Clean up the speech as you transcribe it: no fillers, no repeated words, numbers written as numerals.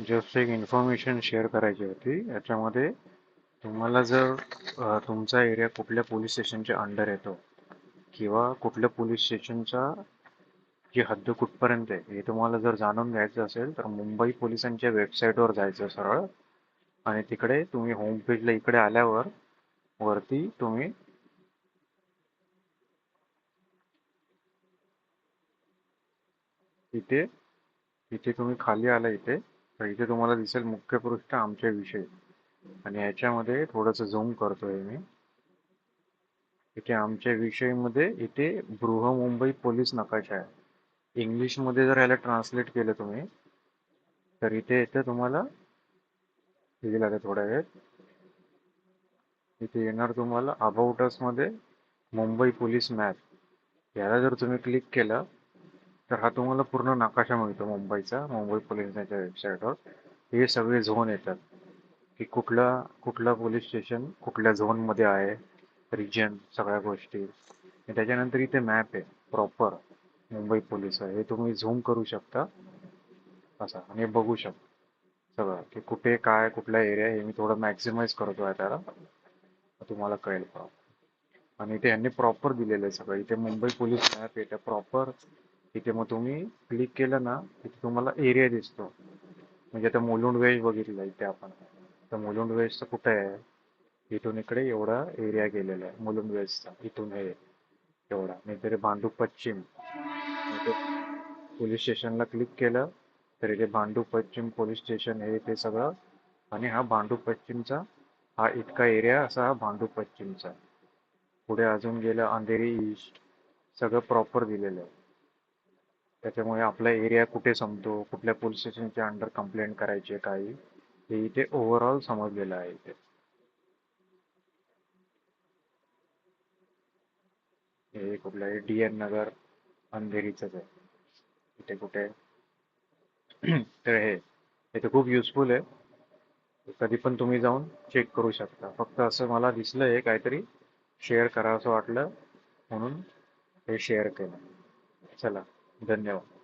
Just एक information share करायची होती. याच्यामध्ये तुम्हाला जर तुमचा एरिया कुठल्या पोलीस स्टेशनच्या अंडर येतो किंवा कुठल्या पोलीस स्टेशनचा जी हद्द कुठपर्यंत आहे हे तुम्हाला जर जाणून घ्यायचं असेल तर मुंबई पोलिसांच्या वेबसाईटवर जायचं सरळ. आणि तिकडे तुम्ही होम पेजला इकडे आल्यावर वरती तुम्ही इथे इथे तुम्ही खाली आला इथे तर इथे तुम्हाला दिसेल मुख्य पृष्ठ आमच्या विषयी. आणि याच्यामध्ये थोडंसं झूम करतोय मी. इथे आमच्या विषयीमध्ये इथे बृहमुंबई पोलीस नकाशा आहे. इंग्लिशमध्ये जर याला ट्रान्सलेट केलं तुम्ही तर इथे येतं तुम्हाला. इथे लागेल थोडा वेळ. इथे येणार तुम्हाला अबाउट अस मध्ये मुंबई पोलीस मॅप. याला जर तुम्ही क्लिक केलं तर हा तुम्हाला पूर्ण नकाशा मिळतो मुंबईचा, मुंबई पोलिसांच्या वेबसाईटवर. हे सगळे झोन येतात की कुठलं पोलीस स्टेशन कुठल्या झोनमध्ये आहे, रिजन, सगळ्या गोष्टी. आणि त्याच्यानंतर इथे मॅप आहे प्रॉपर मुंबई पोलीस आहे, हे तुम्ही झूम करू शकता असं आणि बघू शकता सगळं की कुठे काय कुठला एरिया. हे मी थोडं मॅक्झिमाइज करतो आहे त्याला, तुम्हाला कळेल का. आणि इथे यांनी प्रॉपर दिलेलं आहे सगळं. इथे मुंबई पोलीस मॅप येतं प्रॉपर. इथे मग तुम्ही क्लिक केलं ना इथे तुम्हाला एरिया दिसतो. म्हणजे आता मुलुंड वेस्ट बघितलं इथे आपण, तर मुलुंड वेस्टचं कुठे आहे, इथून इकडे एवढा एरिया गेलेला आहे मुलुंड वेस्टचा. इथून हे एवढा. नाहीतरी भांडूप पश्चिम पोलीस स्टेशनला क्लिक केलं तर इथे भांडूप पश्चिम पोलीस स्टेशन हे ते सगळं. आणि हा भांडूप पश्चिमचा हा इतका एरिया असा हा भांडूप पश्चिमचा. पुढे अजून गेलं अंधेरी ईस्ट, सगळं प्रॉपर दिलेलं आहे. त्याच्यामुळे आपला एरिया कुठे संपतो, कुठल्या पोलीस स्टेशनच्या अंडर कंप्लेंट करायची आहे, काही हे इथे ओव्हरऑल समजलेलं आहे इथे. हे कुठलं आहे, डी एन नगर अंधेरीचंच आहे इथे कुठे. तर हे इथे खूप युजफुल आहे. कधी पण तुम्ही जाऊन चेक करू शकता. फक्त असं मला दिसलंय काहीतरी शेअर करावं असं वाटलं म्हणून हे शेअर केलं. चला, धन्यवाद.